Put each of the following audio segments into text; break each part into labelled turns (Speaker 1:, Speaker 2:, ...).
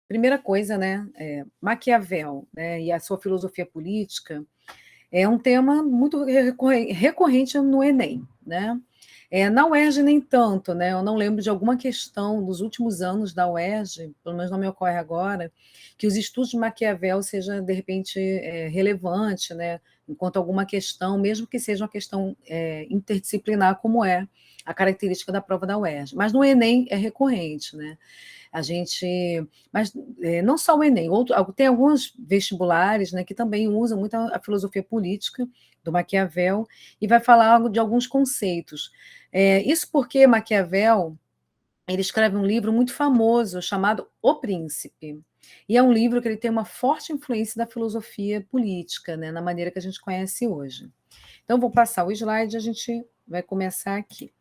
Speaker 1: Primeira coisa, né, Maquiavel, né, e a sua filosofia política é um tema muito recorrente no Enem, né? Na UERJ nem tanto, né? Eu não lembro de alguma questão dos últimos anos da UERJ, pelo menos não me ocorre agora, que os estudos de Maquiavel seja de repente relevante, né? Enquanto alguma questão, mesmo que seja uma questão interdisciplinar, como é a característica da prova da UERJ. Mas no Enem é recorrente, né? A gente, mas não só o Enem, tem alguns vestibulares, né, que também usam muito a filosofia política do Maquiavel e vai falar de alguns conceitos. Isso porque Maquiavel ele escreve um livro muito famoso chamado O Príncipe. E é um livro que ele tem uma forte influência da filosofia política, né, na maneira que a gente conhece hoje. Então, vou passar o slide e a gente vai começar aqui.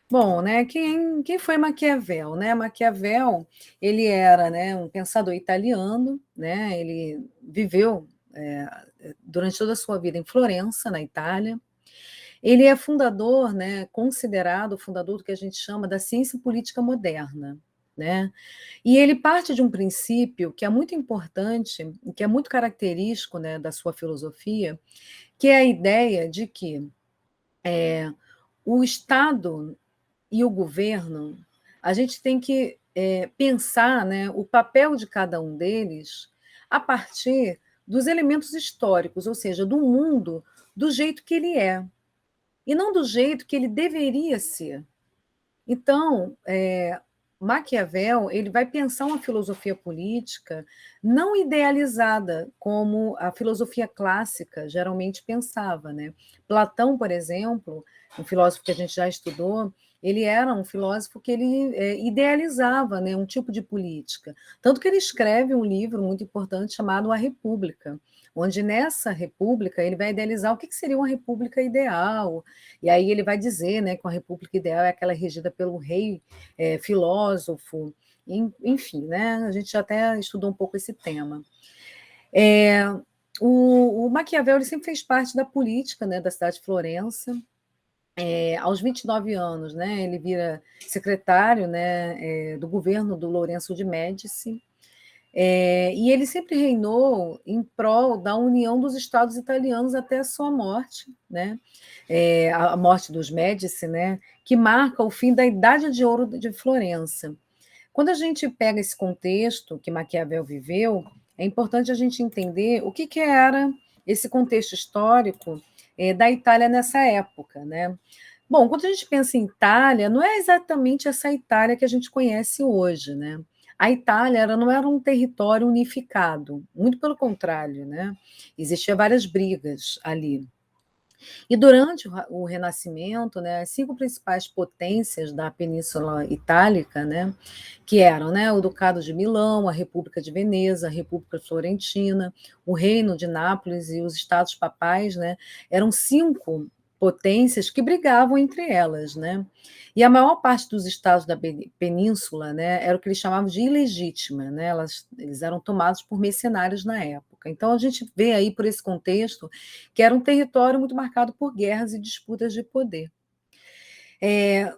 Speaker 1: Bom, né, quem foi Maquiavel, né? Maquiavel, ele era, né, um pensador italiano, né? Ele viveu durante toda a sua vida em Florença, na Itália. Ele é fundador, né, considerado o fundador do que a gente chama da ciência política moderna, né? E ele parte de um princípio que é muito importante, que é muito característico, né, da sua filosofia, que é a ideia de que o Estado e o governo, a gente tem que pensar, né, o papel de cada um deles a partir dos elementos históricos, ou seja, do mundo do jeito que ele é, e não do jeito que ele deveria ser. Então, Maquiavel ele vai pensar uma filosofia política não idealizada como a filosofia clássica geralmente pensava, né? Platão, por exemplo, um filósofo que a gente já estudou, ele era um filósofo que ele idealizava, né, um tipo de política. Tanto que ele escreve um livro muito importante chamado A República, onde nessa república ele vai idealizar o que seria uma república ideal, e aí ele vai dizer, né, que uma república ideal é aquela regida pelo rei filósofo, enfim, né? A gente já até estudou um pouco esse tema. O Maquiavel ele sempre fez parte da política, né, da cidade de Florença. Aos 29 anos, né, ele vira secretário, né, do governo do Lourenço de Médici, e ele sempre reinou em prol da união dos estados italianos até a sua morte, né? A morte dos Médici, né? Que marca o fim da Idade de Ouro de Florença. Quando a gente pega esse contexto que Maquiavel viveu, é importante a gente entender o que era esse contexto histórico da Itália nessa época, né? Bom, quando a gente pensa em Itália, não é exatamente essa Itália que a gente conhece hoje, né? A Itália não era um território unificado, muito pelo contrário, né? Existiam várias brigas ali. E durante o Renascimento, né, as cinco principais potências da Península Itálica, né, que eram, né, o Ducado de Milão, a República de Veneza, a República Florentina, o Reino de Nápoles e os Estados Papais, né, eram cinco potências que brigavam entre elas, né? E a maior parte dos estados da península, né, era o que eles chamavam de ilegítima, né? Eles eram tomados por mercenários na época. Então a gente vê aí por esse contexto que era um território muito marcado por guerras e disputas de poder.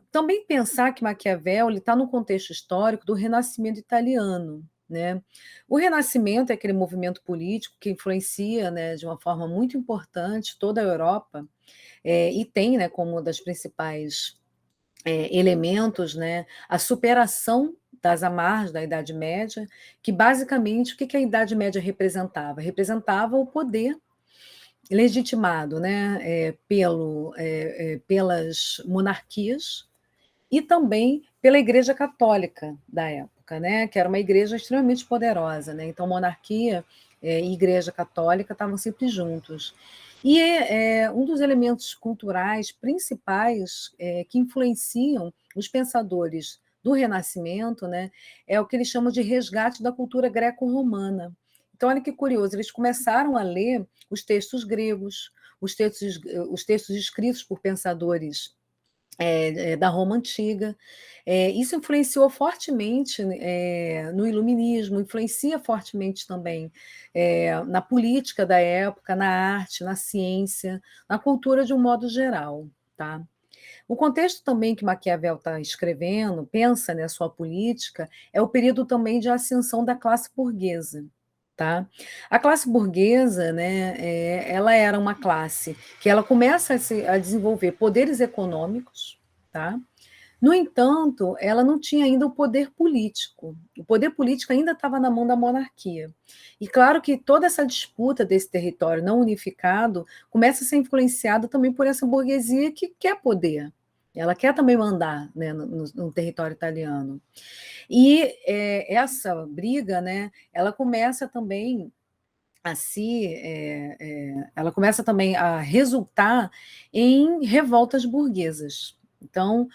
Speaker 1: Também pensar que Maquiavel está no contexto histórico do Renascimento italiano. Né? O Renascimento é aquele movimento político que influencia, né, de uma forma muito importante toda a Europa, e tem, né, como uma das principais elementos, né, a superação das amarras da Idade Média, que basicamente o que a Idade Média representava? Representava o poder legitimado, né, pelas monarquias e também pela Igreja Católica da época, né, que era uma igreja extremamente poderosa, né, então monarquia e Igreja Católica estavam sempre juntos. E um dos elementos culturais principais que influenciam os pensadores do Renascimento, né, é o que eles chamam de resgate da cultura greco-romana. Então, olha que curioso, eles começaram a ler os textos gregos, os textos escritos por pensadores da Roma Antiga. Isso influenciou fortemente no iluminismo, influencia fortemente também na política da época, na arte, na ciência, na cultura de um modo geral. Tá? O contexto também que Maquiavel está escrevendo, pensa, né, sua política, é o período também de ascensão da classe burguesa, tá. A classe burguesa, né, ela era uma classe que ela começa a desenvolver poderes econômicos, tá. No entanto, ela não tinha ainda o poder político. O poder político ainda estava na mão da monarquia. E claro que toda essa disputa desse território não unificado começa a ser influenciada também por essa burguesia que quer poder. Ela quer também mandar, né, no território italiano. E essa briga, né, ela começa também ela começa também a resultar em revoltas burguesas. Então,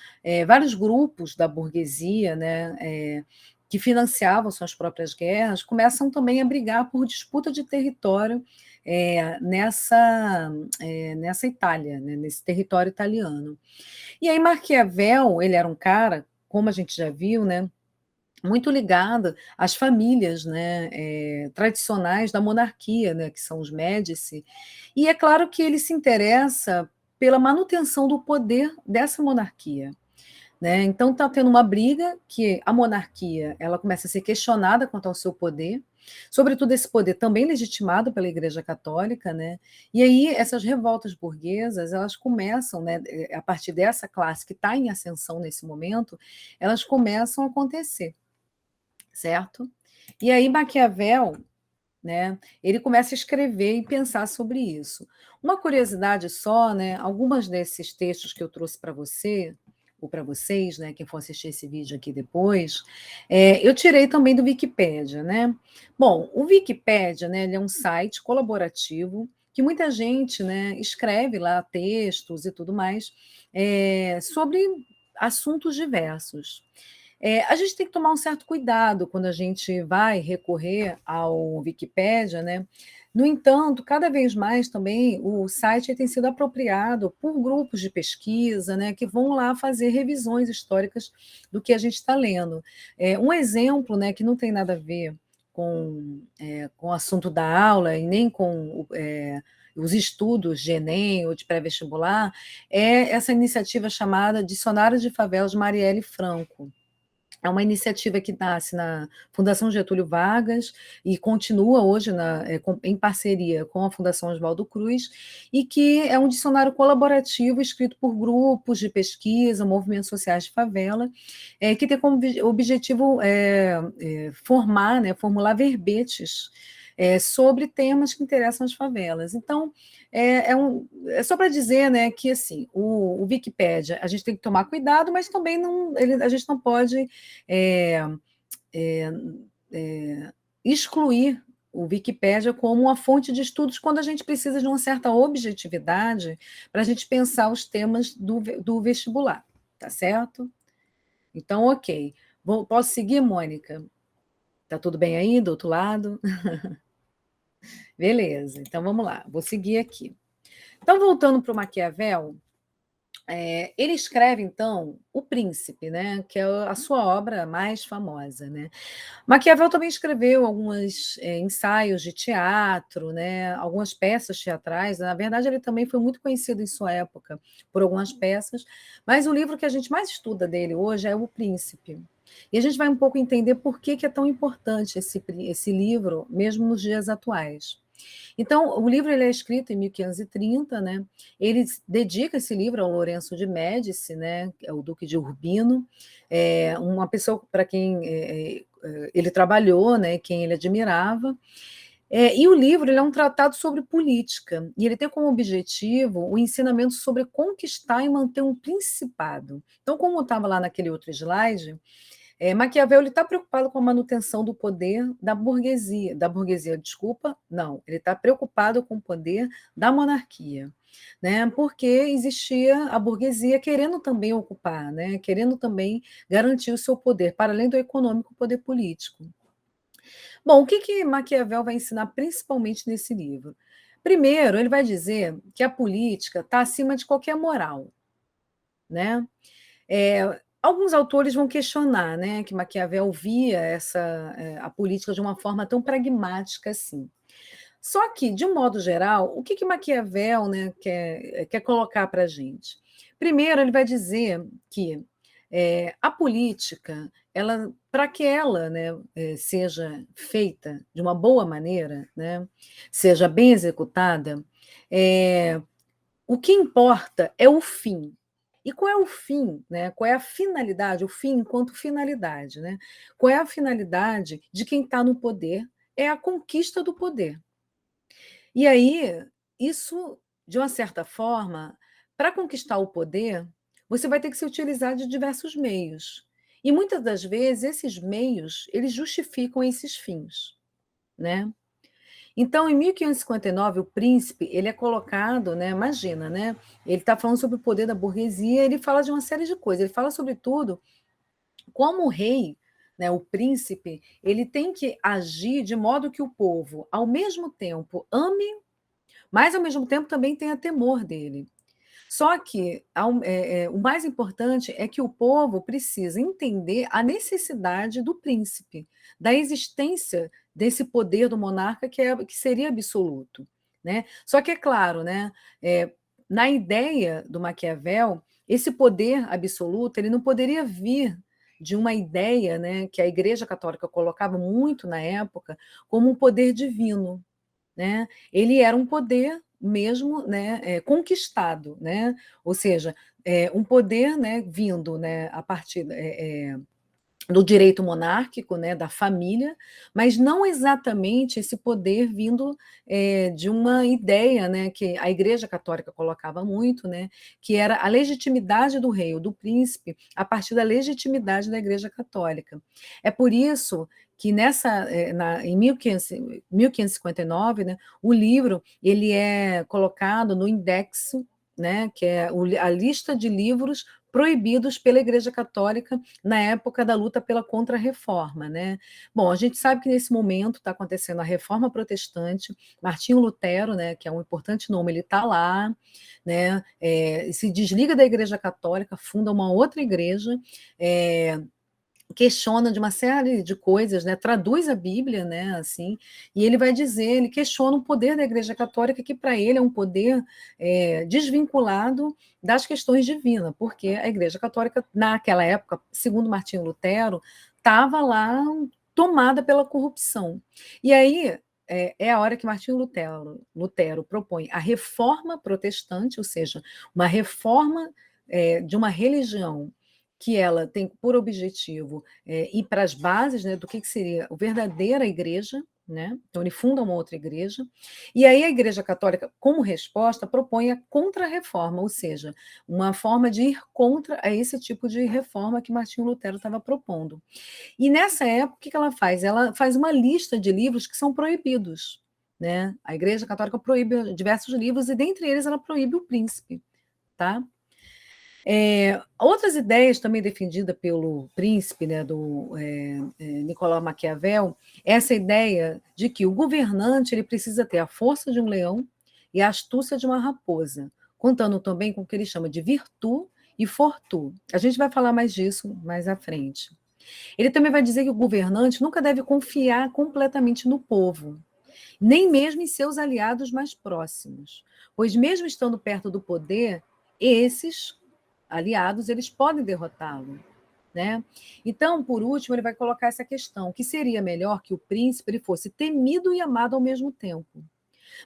Speaker 1: vários grupos da burguesia, né, que financiavam suas próprias guerras, começam também a brigar por disputa de território nessa Itália, né, nesse território italiano. E aí Maquiavel, ele era um cara, como a gente já viu, né, muito ligada às famílias, né, tradicionais da monarquia, né, que são os Médici, e é claro que ele se interessa pela manutenção do poder dessa monarquia, né. Então está tendo uma briga que a monarquia, ela começa a ser questionada quanto ao seu poder, sobretudo esse poder também legitimado pela Igreja Católica, né, e aí essas revoltas burguesas, elas começam, né, a partir dessa classe que está em ascensão nesse momento, elas começam a acontecer. Certo? E aí Maquiavel, né, ele começa a escrever e pensar sobre isso. Uma curiosidade só, né, algumas desses textos que eu trouxe para você, ou para vocês, né, quem for assistir esse vídeo aqui depois, eu tirei também do Wikipédia, né. Bom, o Wikipédia, né, ele é um site colaborativo que muita gente, né, escreve lá textos e tudo mais, sobre assuntos diversos. A gente tem que tomar um certo cuidado quando a gente vai recorrer ao Wikipédia, né. No entanto, cada vez mais também o site tem sido apropriado por grupos de pesquisa, né, que vão lá fazer revisões históricas do que a gente está lendo. Um exemplo, né, que não tem nada a ver com o assunto da aula e nem com os estudos de Enem ou de pré-vestibular, é essa iniciativa chamada Dicionário de Favelas Marielle Franco. É uma iniciativa que nasce na Fundação Getúlio Vargas e continua hoje em parceria com a Fundação Oswaldo Cruz, e que é um dicionário colaborativo escrito por grupos de pesquisa, movimentos sociais de favela, que tem como objetivo formar, né, formular verbetes sobre temas que interessam as favelas. Então, é só para dizer, né, que assim, o Wikipédia, a gente tem que tomar cuidado, mas também a gente não pode é, é, é, excluir o Wikipédia como uma fonte de estudos quando a gente precisa de uma certa objetividade para a gente pensar os temas do vestibular, tá certo? Então, ok. Posso seguir, Mônica? Tá tudo bem aí, do outro lado? Beleza, então vamos lá, vou seguir aqui. Então, voltando para o Maquiavel, ele escreve, então, O Príncipe, né, que é a sua obra mais famosa, né. Maquiavel também escreveu alguns ensaios de teatro, né, algumas peças teatrais. Na verdade, ele também foi muito conhecido em sua época por algumas peças, mas o livro que a gente mais estuda dele hoje é O Príncipe. E a gente vai um pouco entender por que é tão importante esse livro, mesmo nos dias atuais. Então, o livro ele é escrito em 1530, né? Ele dedica esse livro ao Lourenço de Médici, né? Que é o Duque de Urbino, uma pessoa para quem ele trabalhou, né? Quem ele admirava. E o livro ele é um tratado sobre política, e ele tem como objetivo o ensinamento sobre conquistar e manter um principado. Então, como estava lá naquele outro slide, Maquiavel está preocupado com a manutenção do poder da burguesia, desculpa, não, ele está preocupado com o poder da monarquia, né? Porque existia a burguesia querendo também ocupar, né? Querendo também garantir o seu poder, para além do econômico, o poder político. Bom, o que Maquiavel vai ensinar principalmente nesse livro? Primeiro, ele vai dizer que a política está acima de qualquer moral, né? Alguns autores vão questionar, né, que Maquiavel via a política de uma forma tão pragmática assim. Só que, de um modo geral, o que Maquiavel, né, quer colocar para a gente? Primeiro, ele vai dizer que a política, ela, para que ela, né, seja feita de uma boa maneira, né, seja bem executada, eh, o que importa é o fim. E qual é o fim, né? Qual é a finalidade? O fim enquanto finalidade, né? Qual é a finalidade de quem está no poder? É a conquista do poder. E aí, isso, de uma certa forma, para conquistar o poder, você vai ter que se utilizar de diversos meios. E muitas das vezes esses meios, eles justificam esses fins, né? Então, em 1559, o príncipe, ele é colocado, né, imagina, né, ele está falando sobre o poder da burguesia, ele fala de uma série de coisas, ele fala, sobretudo, como o rei, né, o príncipe, ele tem que agir de modo que o povo, ao mesmo tempo, ame, mas ao mesmo tempo também tenha temor dele. Só que o mais importante é que o povo precisa entender a necessidade do príncipe, da existência desse poder do monarca que seria absoluto. Né? Só que é claro, né, na ideia do Maquiavel, esse poder absoluto ele não poderia vir de uma ideia, né, que a Igreja Católica colocava muito na época como um poder divino, né? Ele era um poder mesmo, né, conquistado, né? Ou seja, um poder, né, vindo, né, a partir do direito monárquico, né, da família, mas não exatamente esse poder vindo de uma ideia, né, que a Igreja Católica colocava muito, né, que era a legitimidade do rei ou do príncipe a partir da legitimidade da Igreja Católica. É por isso que em 1559, né, o livro ele é colocado no indexo, né, que é a lista de livros proibidos pela Igreja Católica na época da luta pela Contra-Reforma, né? Bom, a gente sabe que nesse momento está acontecendo a Reforma Protestante, Martinho Lutero, né, que é um importante nome, ele está lá, né, se desliga da Igreja Católica, funda uma outra igreja, questiona de uma série de coisas, né, traduz a Bíblia, né, assim, e ele vai dizer, ele questiona o poder da Igreja Católica, que para ele é um poder desvinculado das questões divinas, porque a Igreja Católica, naquela época, segundo Martinho Lutero, estava lá tomada pela corrupção. E aí é a hora que Martinho Lutero propõe a reforma protestante, ou seja, uma reforma de uma religião que ela tem por objetivo ir para as bases, né, do que seria a verdadeira igreja, né? Então ele funda uma outra igreja, e aí a Igreja Católica, como resposta, propõe a contra-reforma, ou seja, uma forma de ir contra a esse tipo de reforma que Martinho Lutero estava propondo. E nessa época, o que ela faz? Ela faz uma lista de livros que são proibidos. Né? A Igreja Católica proíbe diversos livros, e dentre eles ela proíbe o príncipe. Tá? Outras ideias também defendidas pelo príncipe, né, do Nicolau Maquiavel, essa ideia de que o governante ele precisa ter a força de um leão e a astúcia de uma raposa, contando também com o que ele chama de virtu e fortu. A gente vai falar mais disso mais à frente. Ele também vai dizer que o governante nunca deve confiar completamente no povo, nem mesmo em seus aliados mais próximos, pois mesmo estando perto do poder, esses aliados eles podem derrotá-lo. Né? Então, por último, ele vai colocar essa questão, que seria melhor que o príncipe ele fosse temido e amado ao mesmo tempo.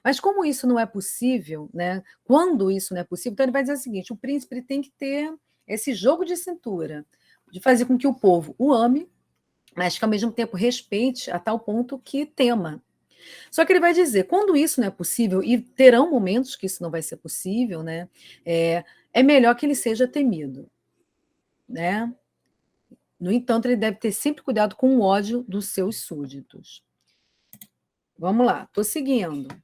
Speaker 1: Mas como isso não é possível, né? Quando isso não é possível, então ele vai dizer o seguinte, o príncipe ele tem que ter esse jogo de cintura, de fazer com que o povo o ame, mas que ao mesmo tempo respeite a tal ponto que tema. Só que ele vai dizer, quando isso não é possível, e terão momentos que isso não vai ser possível, né? É melhor que ele seja temido. Né? No entanto, ele deve ter sempre cuidado com o ódio dos seus súditos. Vamos lá, estou seguindo.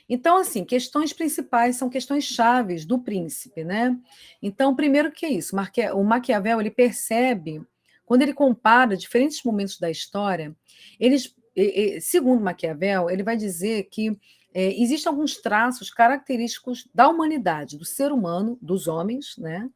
Speaker 1: Então, assim, questões principais são questões chaves do príncipe, né? Então, primeiro que é isso, o Maquiavel ele percebe, quando ele compara diferentes momentos da história, segundo Maquiavel, ele vai dizer que existem alguns traços característicos da humanidade, do ser humano, dos homens, né?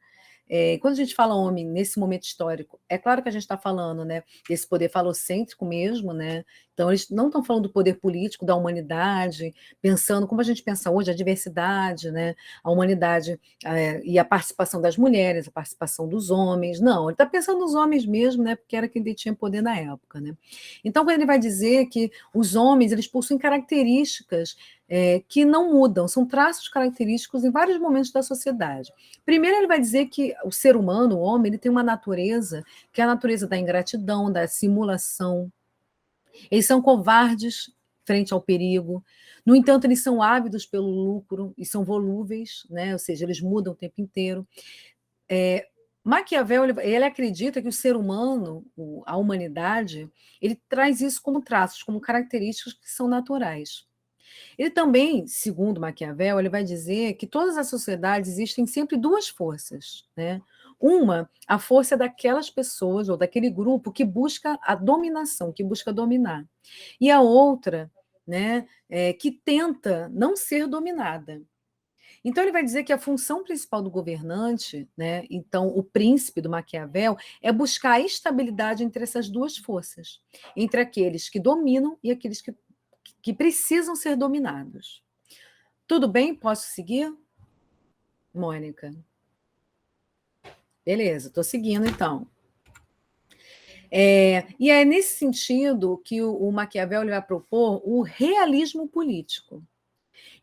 Speaker 1: quando a gente fala homem nesse momento histórico, é claro que a gente está falando, né, desse poder falocêntrico mesmo, né? Então eles não estão falando do poder político da humanidade, pensando como a gente pensa hoje, a diversidade, né, a humanidade, e a participação das mulheres, a participação dos homens. Não, ele está pensando nos homens mesmo, né, porque era quem detinha poder na época, né? Então, quando ele vai dizer que os homens eles possuem características que não mudam, são traços característicos em vários momentos da sociedade. Primeiro, ele vai dizer que o ser humano, o homem, ele tem uma natureza, que é a natureza da ingratidão, da simulação. Eles são covardes frente ao perigo. No entanto, eles são ávidos pelo lucro e são volúveis, né? Ou seja, eles mudam o tempo inteiro. Maquiavel ele acredita que o ser humano, a humanidade, ele traz isso como traços, como características que são naturais. Ele também, segundo Maquiavel, ele vai dizer que todas as sociedades existem sempre duas forças, né? Uma, a força daquelas pessoas ou daquele grupo que busca a dominação, que busca dominar. E a outra, né, que tenta não ser dominada. Então ele vai dizer que a função principal do governante, né, então o príncipe do Maquiavel, é buscar a estabilidade entre essas duas forças, entre aqueles que dominam e aqueles que precisam ser dominados. Tudo bem? Posso seguir, Mônica? Beleza, estou seguindo então. E é nesse sentido que o Maquiavel ele vai propor o realismo político.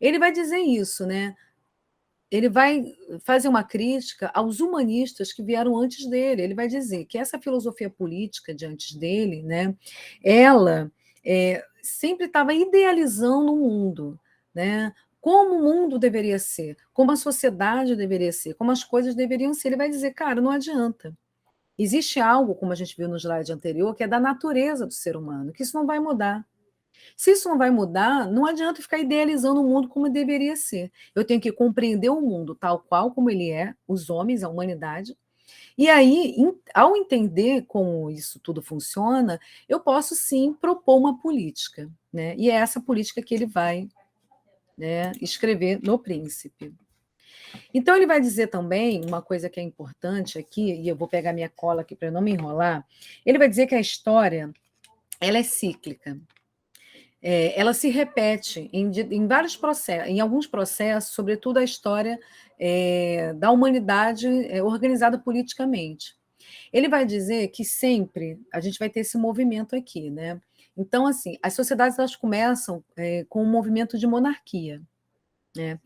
Speaker 1: Ele vai dizer isso, né? Ele vai fazer uma crítica aos humanistas que vieram antes dele. Ele vai dizer que essa filosofia política de antes dele, né, ela sempre estava idealizando o mundo, né? Como o mundo deveria ser, como a sociedade deveria ser, como as coisas deveriam ser. Ele vai dizer, cara, não adianta. Existe algo, como a gente viu no slide anterior, que é da natureza do ser humano, que isso não vai mudar. Se isso não vai mudar, não adianta ficar idealizando o mundo como deveria ser. Eu tenho que compreender o mundo tal qual como ele é, os homens, a humanidade. E aí, ao entender como isso tudo funciona, eu posso sim propor uma política, né? E é essa política que ele vai, né, escrever no Príncipe. Então, ele vai dizer também uma coisa que é importante aqui, e eu vou pegar minha cola aqui para não me enrolar. Ele vai dizer que a história ela é cíclica. Ela se repete em vários processos, em alguns processos, sobretudo a história da humanidade organizada politicamente. Ele vai dizer que sempre a gente vai ter esse movimento aqui, né? Então, assim, as sociedades elas começam com um movimento de monarquia, né?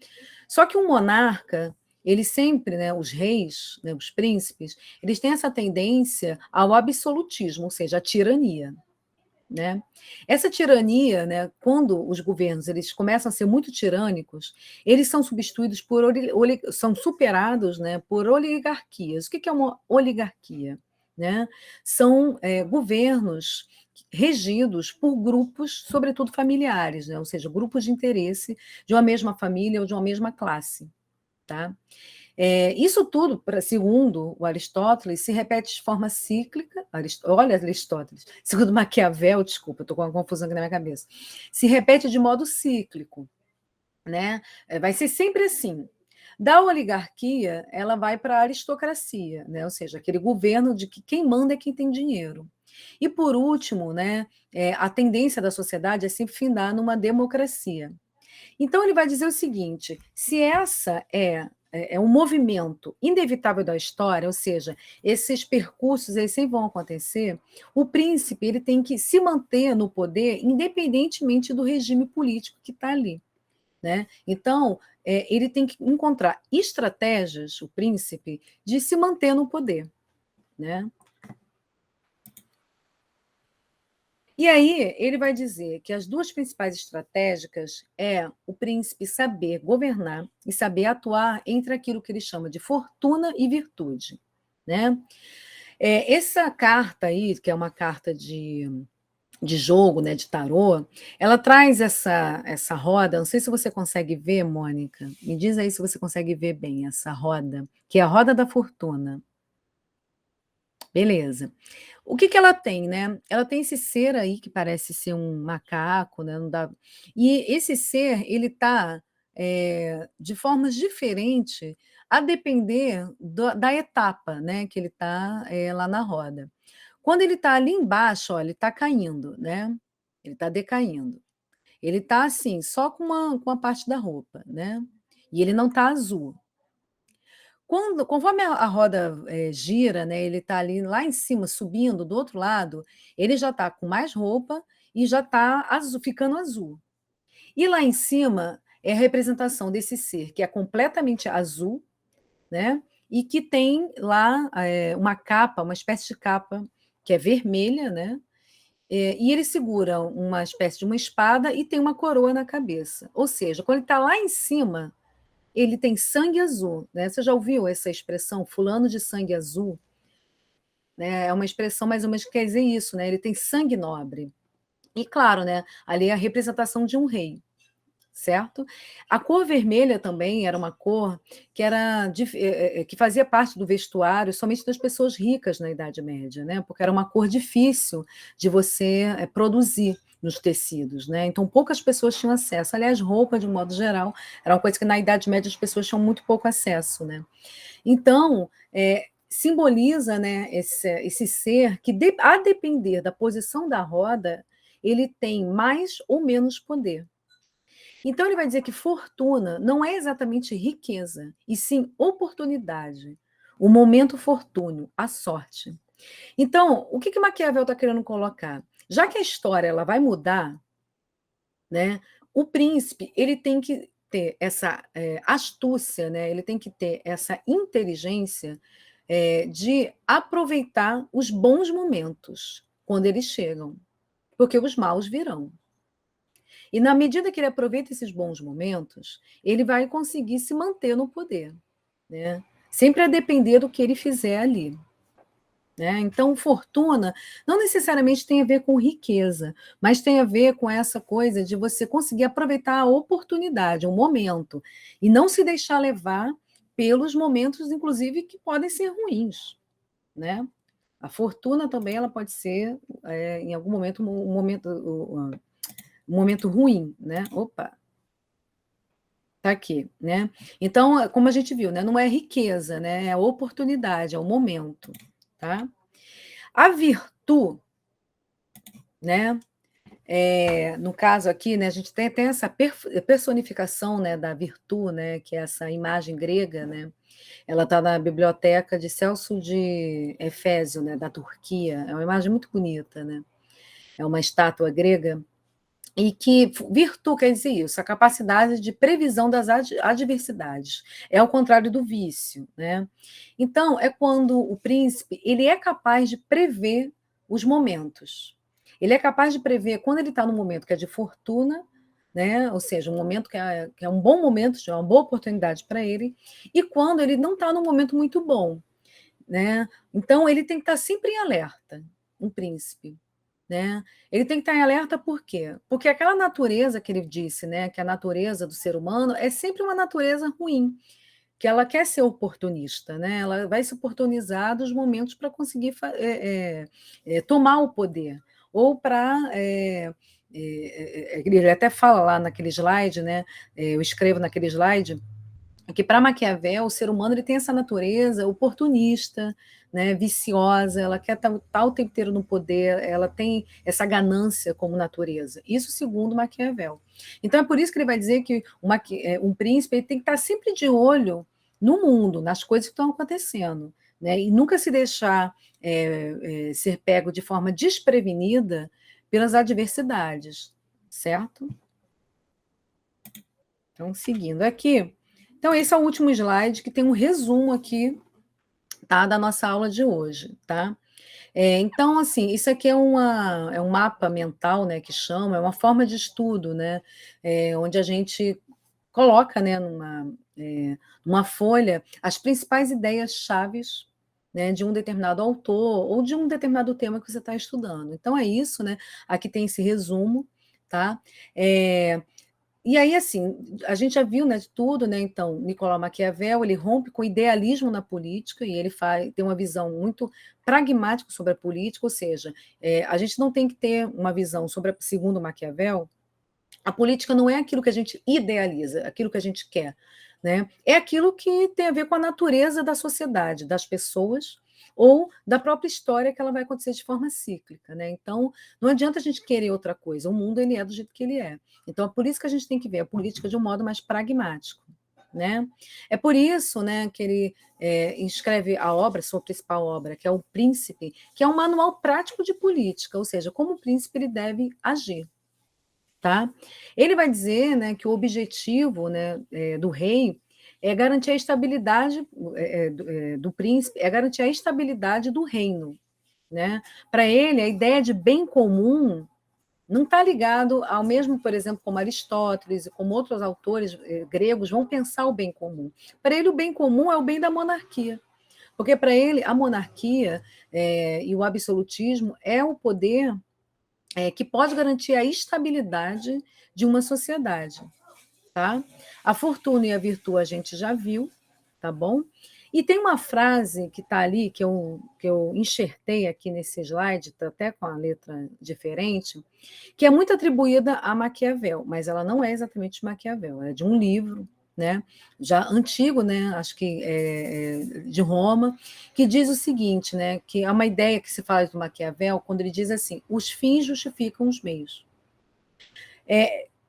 Speaker 1: Só que um monarca, ele sempre, né, os reis, né, os príncipes, eles têm essa tendência ao absolutismo, ou seja, à tirania. Né? Essa tirania, né, quando os governos eles começam a ser muito tirânicos, eles são substituídos por são superados, né, por oligarquias. O que é uma oligarquia? Né? São governos regidos por grupos, sobretudo familiares, né? Ou seja, grupos de interesse de uma mesma família ou de uma mesma classe. Tá? Isso tudo, segundo o Aristóteles, se repete de forma cíclica. Olha, Aristóteles, segundo Maquiavel, desculpa, estou com uma confusão aqui na minha cabeça. Se repete de modo cíclico, né? Vai ser sempre assim. Da oligarquia, ela vai para a aristocracia, né? Ou seja, aquele governo de que quem manda é quem tem dinheiro. E por último, né, a tendência da sociedade é sempre findar numa democracia. Então, ele vai dizer o seguinte: se essa é um movimento inevitável da história, ou seja, esses percursos eles sempre vão acontecer, o príncipe ele tem que se manter no poder independentemente do regime político que está ali. Né? Então, ele tem que encontrar estratégias, o príncipe, de se manter no poder. Né? E aí ele vai dizer que as duas principais estratégicas é o príncipe saber governar e saber atuar entre aquilo que ele chama de fortuna e virtude, né? Essa carta aí, que é uma carta de jogo, né, de tarô, ela traz essa roda, não sei se você consegue ver, Mônica, me diz aí se você consegue ver bem essa roda, que é a roda da fortuna. Beleza. O que que ela tem, né? Ela tem esse ser aí que parece ser um macaco, né? Não dá... E esse ser, ele tá de formas diferentes a depender da etapa, né, que ele está lá na roda. Quando ele está ali embaixo, olha, ele está caindo, né? Ele está decaindo. Ele está assim, só com uma parte da roupa, né? E ele não está azul. Conforme a roda gira, né, ele está ali lá em cima, subindo do outro lado, ele já está com mais roupa e já está ficando azul. E lá em cima é a representação desse ser que é completamente azul, né? E que tem lá uma capa, uma espécie de capa que é vermelha, né? E ele segura uma espécie de uma espada e tem uma coroa na cabeça. Ou seja, quando ele está lá em cima, ele tem sangue azul, né? Você já ouviu essa expressão, fulano de sangue azul? Né? É uma expressão mais ou menos que quer dizer isso, né? Ele tem sangue nobre. E claro, né? Ali é a representação de um rei, certo? A cor vermelha também era uma cor que que fazia parte do vestuário somente das pessoas ricas na Idade Média, né? Porque era uma cor difícil de você produzir nos tecidos, né? Então poucas pessoas tinham acesso. Aliás, roupa, de um modo geral, era uma coisa que na Idade Média as pessoas tinham muito pouco acesso, né? Então, simboliza, né, esse ser que, a depender da posição da roda, ele tem mais ou menos poder. Então, ele vai dizer que fortuna não é exatamente riqueza, e sim oportunidade, o momento fortúneo, a sorte. Então, o que Maquiavel está querendo colocar? Já que a história ela vai mudar, né, o príncipe ele tem que ter essa astúcia, né, ele tem que ter essa inteligência de aproveitar os bons momentos quando eles chegam, porque os maus virão. E na medida que ele aproveita esses bons momentos, ele vai conseguir se manter no poder, né? Sempre a depender do que ele fizer ali. Né? Então, fortuna não necessariamente tem a ver com riqueza, mas tem a ver com essa coisa de você conseguir aproveitar a oportunidade, o momento, e não se deixar levar pelos momentos, inclusive, que podem ser ruins. Né? A fortuna também ela pode ser, em algum momento, um momento ruim, né? Opa, tá aqui, né? Então, como a gente viu, né? Não é riqueza, né? É oportunidade, é o momento, tá? A virtude, né? No caso aqui, né? A gente tem essa personificação, né? Da virtude, né? Que é essa imagem grega, né? Ela está na biblioteca de Celso de Efésio, né? Da Turquia. É uma imagem muito bonita, né? É uma estátua grega. E que virtude quer dizer isso, a capacidade de previsão das adversidades. É ao contrário do vício, né? Então, é quando o príncipe ele é capaz de prever os momentos. Ele é capaz de prever quando ele está no momento que é de fortuna, né? Ou seja, um momento que é um bom momento, é uma boa oportunidade para ele, e quando ele não está num momento muito bom, né? Então, ele tem que estar sempre em alerta, um príncipe. Né? Ele tem que estar em alerta por quê? Porque aquela natureza que ele disse, né, que a natureza do ser humano é sempre uma natureza ruim, que ela quer ser oportunista, né? Ela vai se oportunizar dos momentos para conseguir tomar o poder, ou para. Ele até fala lá naquele slide, né? Eu escrevo naquele slide que para Maquiavel o ser humano ele tem essa natureza oportunista, né, viciosa, ela quer estar o tempo inteiro no poder, ela tem essa ganância como natureza. Isso segundo Maquiavel. Então é por isso que ele vai dizer que um príncipe ele tem que estar sempre de olho no mundo, nas coisas que estão acontecendo, né, e nunca se deixar ser pego de forma desprevenida pelas adversidades, certo? Então, seguindo aqui. Então, esse é o último slide que tem um resumo aqui, tá, da nossa aula de hoje, tá? Então, assim, isso aqui é um mapa mental, né, que chama, é uma forma de estudo, né, onde a gente coloca, né, numa folha as principais ideias chaves, né, de um determinado autor ou de um determinado tema que você está estudando. Então, é isso, né? Aqui tem esse resumo, tá? E aí, assim, a gente já viu, né, de tudo, né? Então, Nicolau Maquiavel, ele rompe com o idealismo na política e ele tem uma visão muito pragmática sobre a política, ou seja, a gente não tem que ter uma visão sobre, segundo Maquiavel, a política não é aquilo que a gente idealiza, aquilo que a gente quer. né? É aquilo que tem a ver com a natureza da sociedade, das pessoas, ou da própria história que ela vai acontecer de forma cíclica, né? Então, não adianta a gente querer outra coisa, o mundo ele é do jeito que ele é. Então, é por isso que a gente tem que ver a política de um modo mais pragmático, né? É por isso, né, que ele escreve a obra, sua principal obra, que é O Príncipe, que é um manual prático de política, ou seja, como o príncipe ele deve agir. Tá? Ele vai dizer, né, que o objetivo, né, do rei é garantir a estabilidade do príncipe, é garantir a estabilidade do reino. Né? Para ele, a ideia de bem comum não está ligado ao mesmo, por exemplo, como Aristóteles e como outros autores gregos vão pensar o bem comum. Para ele, o bem comum é o bem da monarquia. Porque para ele, a monarquia e o absolutismo é o poder que pode garantir a estabilidade de uma sociedade, tá? A fortuna e a virtude a gente já viu, tá bom? E tem uma frase que está ali, que eu enxertei aqui nesse slide, tá até com a letra diferente, que é muito atribuída a Maquiavel, mas ela não é exatamente de Maquiavel, é de um livro, né, já antigo, né, acho que de Roma, que diz o seguinte, né, que é uma ideia que se fala do Maquiavel quando ele diz assim: os fins justificam os meios.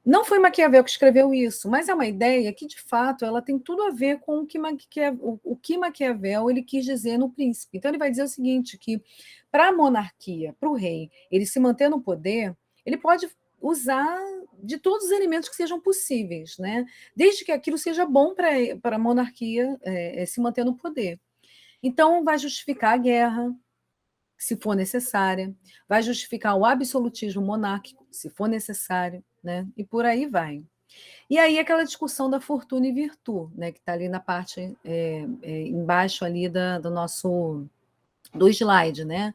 Speaker 1: Não foi Maquiavel que escreveu isso, mas é uma ideia que, de fato, ela tem tudo a ver com o que Maquiavel ele quis dizer no Príncipe. Então, ele vai dizer o seguinte, que para a monarquia, para o rei, ele se manter no poder, ele pode usar de todos os elementos que sejam possíveis, né? Desde que aquilo seja bom para a monarquia se manter no poder. Então, vai justificar a guerra, se for necessária, vai justificar o absolutismo monárquico, se for necessário, né? E por aí vai. E aí aquela discussão da fortuna e virtude, né? Que está ali na parte embaixo ali do nosso do slide, né?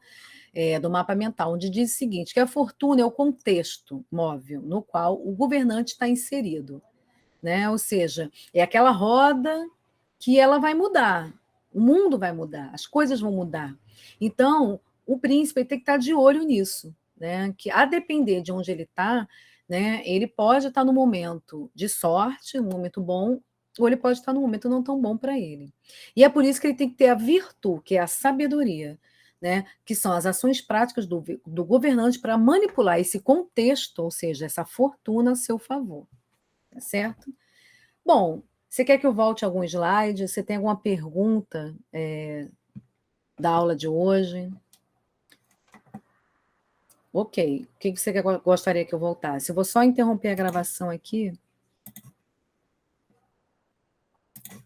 Speaker 1: Do mapa mental, onde diz o seguinte: que a fortuna é o contexto móvel no qual o governante está inserido, né? Ou seja, é aquela roda que ela vai mudar, o mundo vai mudar, as coisas vão mudar. Então, o príncipe tem que estar de olho nisso, né? Que a depender de onde ele está, né? Ele pode estar no momento de sorte, um momento bom, ou ele pode estar no momento não tão bom para ele. E é por isso que ele tem que ter a virtude, que é a sabedoria, né? Que são as ações práticas do governante para manipular esse contexto, ou seja, essa fortuna a seu favor. Tá certo? Bom, você quer que eu volte a algum slide? Você tem alguma pergunta da aula de hoje? Ok. O que você gostaria que eu voltasse? Eu vou só interromper a gravação aqui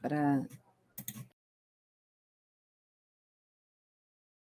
Speaker 1: para